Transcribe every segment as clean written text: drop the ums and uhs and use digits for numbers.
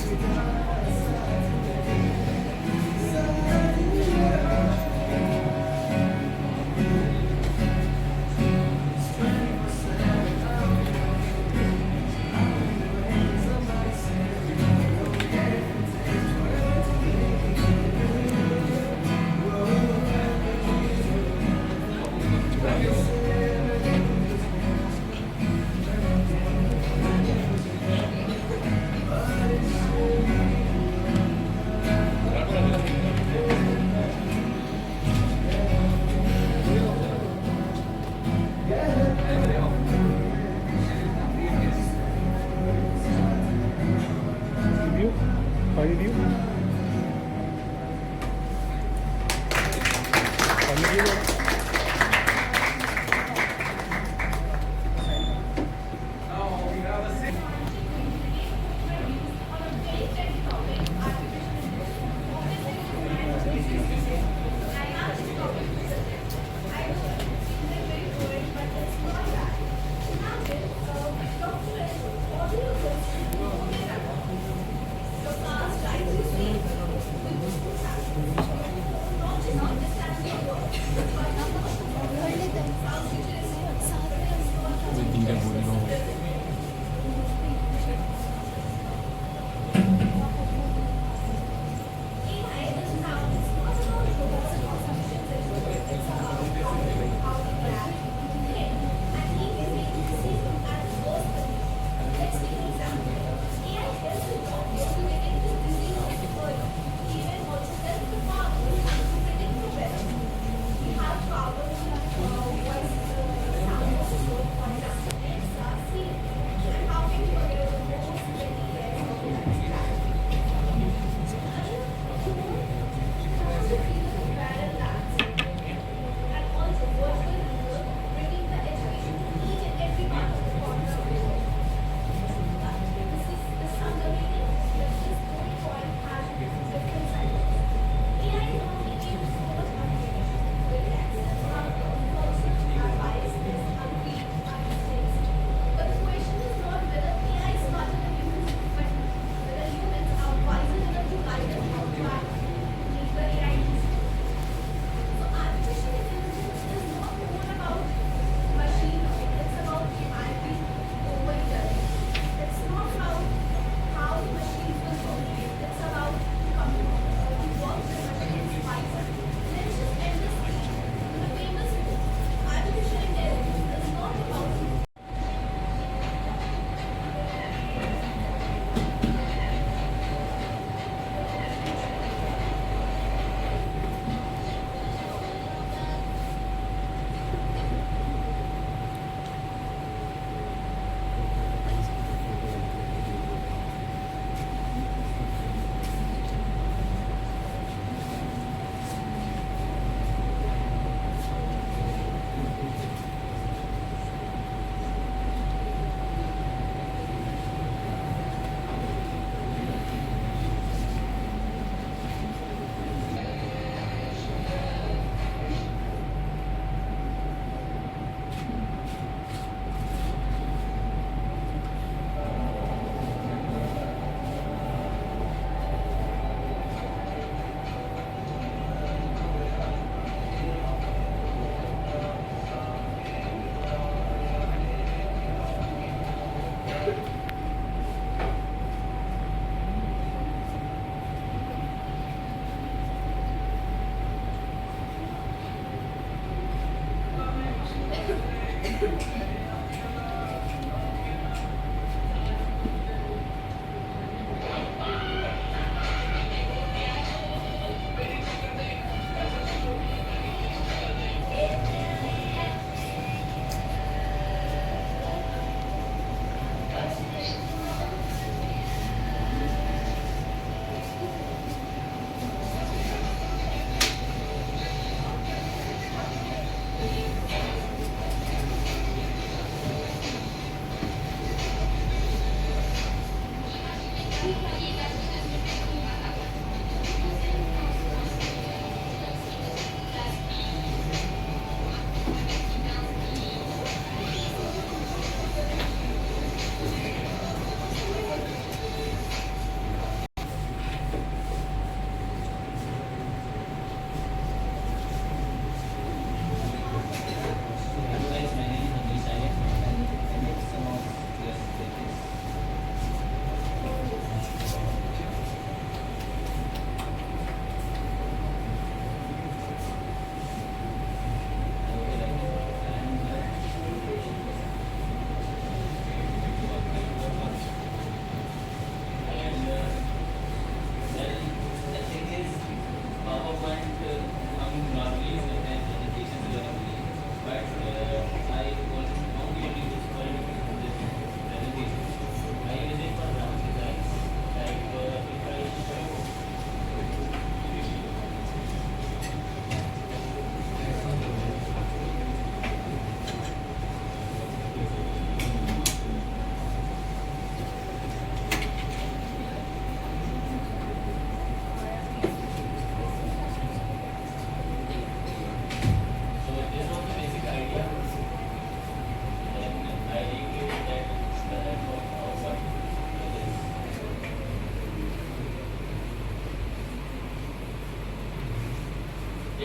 View? Final view? Final view?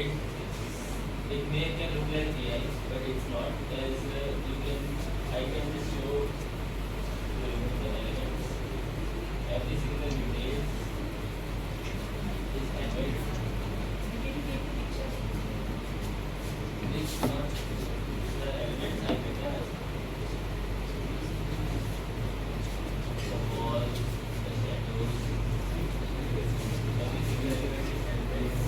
it may can look like AI, but it's not. As I can just show the elements. Every single unit is handled. It's not the elements I can have. The wall, the shadows, every single element is handled.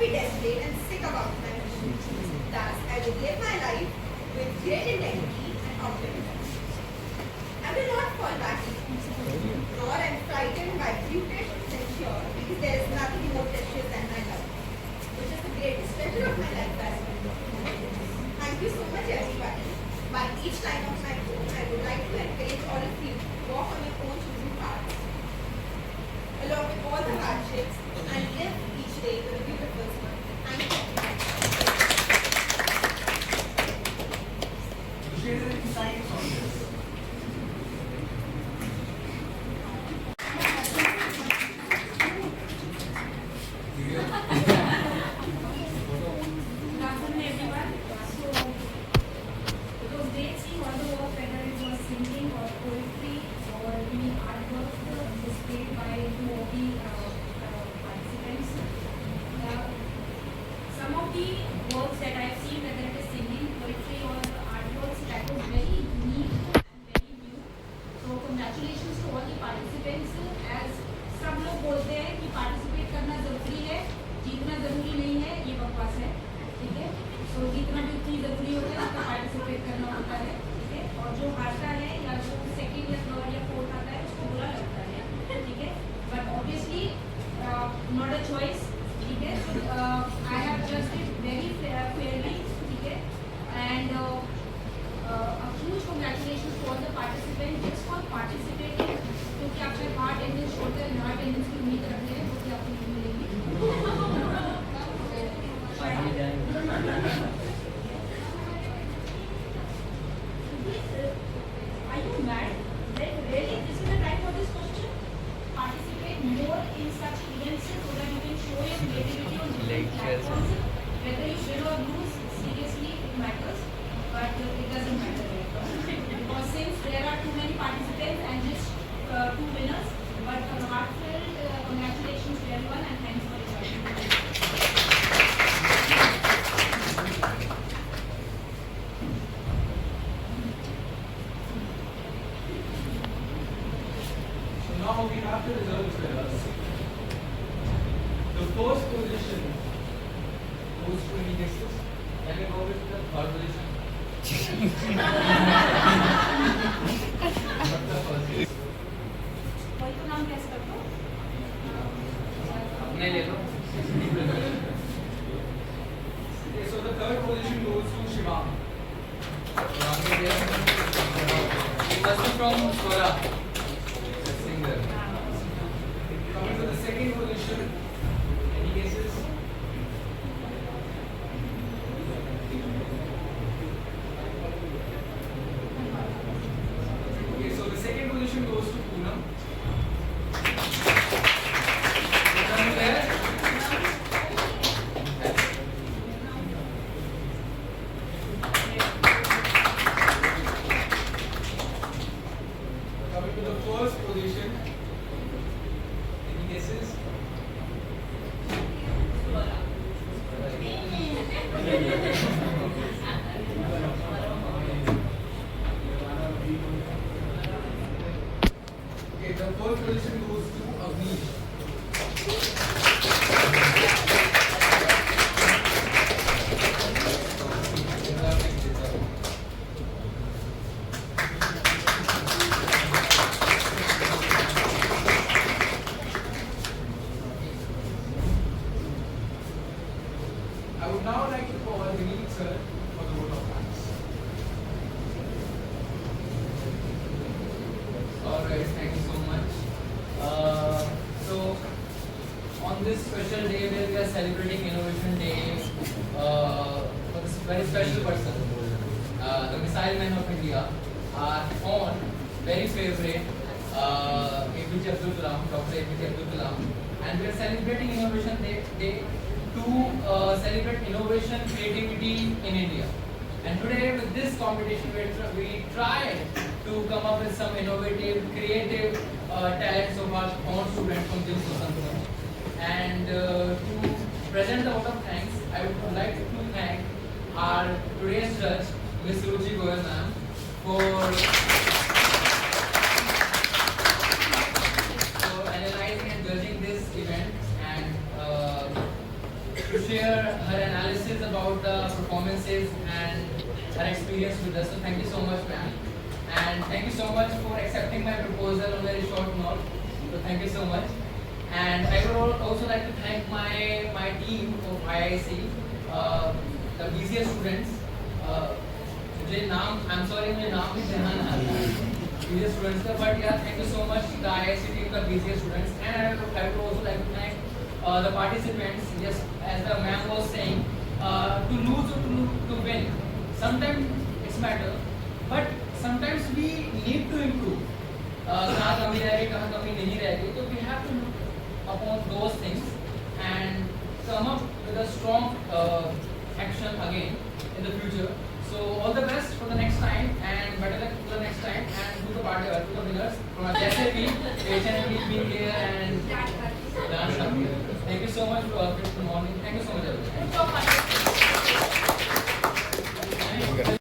be desperate and sick about my mission. Thus, I will live my life with great integrity and optimism. I will not fall back easily, nor am frightened by brutish censure, because there is nothing more precious than my life, which is the greatest pleasure of my life as well. Thank you so much, everybody. By each line of my book, I would like to encourage all of you to walk on your own choosing paths, along with all the hardships, and live each day with a beautiful smile. Thank you. Share the insights on this. Good afternoon, everyone. So, it was great seeing all the work, whether it was singing or poetry or any artwork displayed by two of the participants. Some of the works that I have seen, whether it is singing, poetry or artworks, that was very unique and very new. So, congratulations to all the participants. As सब लोग बोलते हैं कि participate करना जरूरी है, जीतना जरूरी नहीं है, ये बकवास है, ठीक है। सो जीतना भी उतनी जरूरी होता है उसका पार्टिसिपेट करना होता है, ठीक है। और जो हारता है या जो सेकंड या थर्ड या फोर्थ आता है उसको बुरा लगता है, ठीक है। But obviously not a choice, ठीक है। सो आई हैव जस्टेड वेरी फेयरली, ठीक है। And a huge congratulations to all the participants just for participating, क्योंकि आप शायद हार्ड अटेंडेंस छोड़ते हैं, हार्ड अटेंडेंस की उम्मीद रखते हैं, जो कि आपको नहीं मिलेगी। Are you mad? Like really, this is the time for this question? Participate more in such events so that you can show your creativity on different platforms. Whether you win or lose, seriously, it matters, but it doesn't matter because since there are too many participants and just two winners, but a heartfelt congratulations to everyone and thanks for inviting me. So now we have the results with us. The first position goes to any guesses? Can I go with the third position? Not the first. कोई तो नाम कैसे कर दो? अपने ले लो. Okay, so the third position goes to Shivang. He must be from Swara, the singer. Coming to the second position, any guesses? Okay, so the second position goes to Poonam. Poonam there? Coming to the first position, any guesses? Okay, the first position goes to Avnish. I would now like to call Vineet sir for the vote of thanks. Alright, thank you so much. So, on this special day where we are celebrating Innovation Day for this very special person, the Missile Man of India, our own very favorite APJ Abdul Kalam, Dr. APJ Abdul Kalam, and we are celebrating Innovation Day to celebrate innovation, creativity in India. And today with this competition, we tried to come up with some innovative, creative talents of our own students from Jim Susanto. And to present the vote of thanks, I would like to thank our today's judge, Ms. Ruchi Goyal ma'am, for analyzing and judging this event and to share experience with us. So thank you so much, ma'am. And thank you so much for accepting my proposal on very short note. So thank you so much. And I would also like to thank my team of IIC, the BCS students. मुझे नाम, I'm sorry मुझे नाम नहीं ध्यान आ रहा है BCS students का, but yeah, thank you so much the IIC team, the BCS students, and I would also like to thank the participants. Yes, as the ma'am was saying, to lose or to win, sometimes it's matter, but sometimes we need to improve. कहाँ कमी रह रही, कहाँ कमी नहीं रह रही, तो we have to look upon those things and come up with a strong action again in the future. So all the best for the next time and better luck for the next time and to the winners from जैसे भी patiently being here and dance up here. Thank you so much for good morning. Thank you so much everyone.